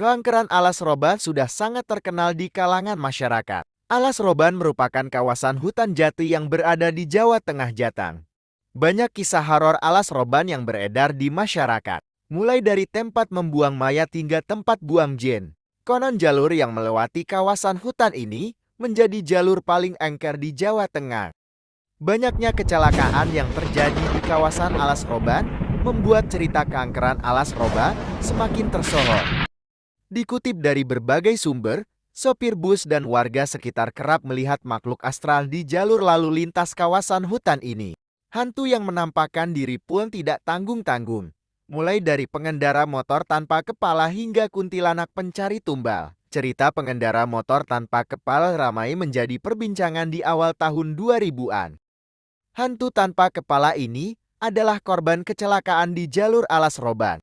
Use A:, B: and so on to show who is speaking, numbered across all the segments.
A: Keangkeran Alas Roban sudah sangat terkenal di kalangan masyarakat. Alas Roban merupakan kawasan hutan jati yang berada di Jawa Tengah Jateng. Banyak kisah horor Alas Roban yang beredar di masyarakat, mulai dari tempat membuang mayat hingga tempat buang jin. Konon jalur yang melewati kawasan hutan ini menjadi jalur paling angker di Jawa Tengah. Banyaknya kecelakaan yang terjadi di kawasan Alas Roban membuat cerita keangkeran Alas Roban semakin tersohor. Dikutip dari berbagai sumber, sopir bus dan warga sekitar kerap melihat makhluk astral di jalur lalu lintas kawasan hutan ini. Hantu yang menampakkan diri pun tidak tanggung-tanggung, mulai dari pengendara motor tanpa kepala hingga kuntilanak pencari tumbal. Cerita pengendara motor tanpa kepala ramai menjadi perbincangan di awal tahun 2000-an. Hantu tanpa kepala ini adalah korban kecelakaan di jalur Alas Roban.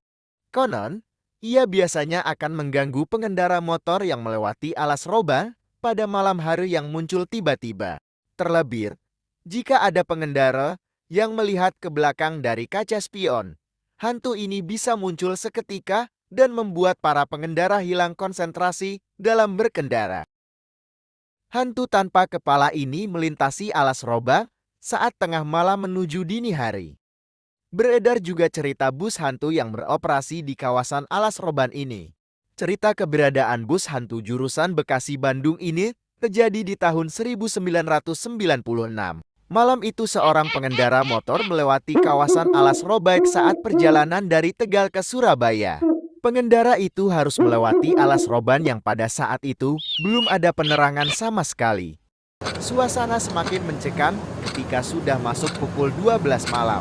A: Konon, ia biasanya akan mengganggu pengendara motor yang melewati Alas Roban pada malam hari yang muncul tiba-tiba. Terlebih, jika ada pengendara yang melihat ke belakang dari kaca spion, hantu ini bisa muncul seketika dan membuat para pengendara hilang konsentrasi dalam berkendara. Hantu tanpa kepala ini melintasi Alas Roban saat tengah malam menuju dini hari. Beredar juga cerita bus hantu yang beroperasi di kawasan Alas Roban ini. Cerita keberadaan bus hantu jurusan Bekasi-Bandung ini terjadi di tahun 1996. Malam itu seorang pengendara motor melewati kawasan Alas Roban saat perjalanan dari Tegal ke Surabaya. Pengendara itu harus melewati Alas Roban yang pada saat itu belum ada penerangan sama sekali. Suasana semakin mencekam ketika sudah masuk pukul 12 malam.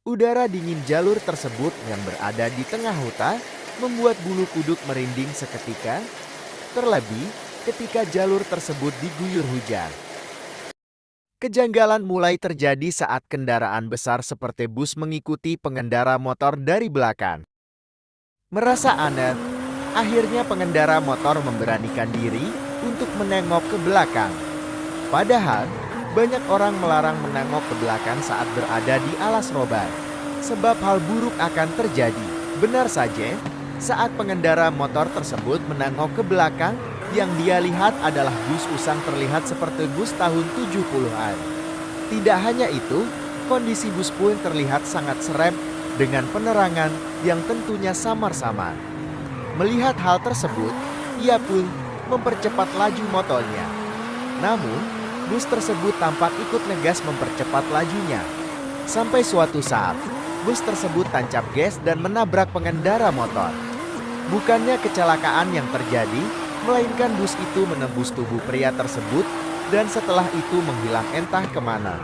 A: Udara dingin jalur tersebut yang berada di tengah hutan membuat bulu kuduk merinding seketika, terlebih ketika jalur tersebut diguyur hujan. Kejanggalan mulai terjadi saat kendaraan besar seperti bus mengikuti pengendara motor dari belakang. Merasa aneh, akhirnya pengendara motor memberanikan diri untuk menengok ke belakang. Padahal, banyak orang melarang menengok ke belakang saat berada di Alas Roban, sebab hal buruk akan terjadi. Benar saja, saat pengendara motor tersebut menengok ke belakang, yang dia lihat adalah bus usang terlihat seperti bus tahun 70-an. Tidak hanya itu, kondisi bus pun terlihat sangat serem dengan penerangan yang tentunya samar-samar. Melihat hal tersebut, ia pun mempercepat laju motornya. Namun, bus tersebut tampak ikut ngegas mempercepat lajunya. Sampai suatu saat, bus tersebut tancap gas dan menabrak pengendara motor. Bukannya kecelakaan yang terjadi, melainkan bus itu menembus tubuh pria tersebut dan setelah itu menghilang entah kemana.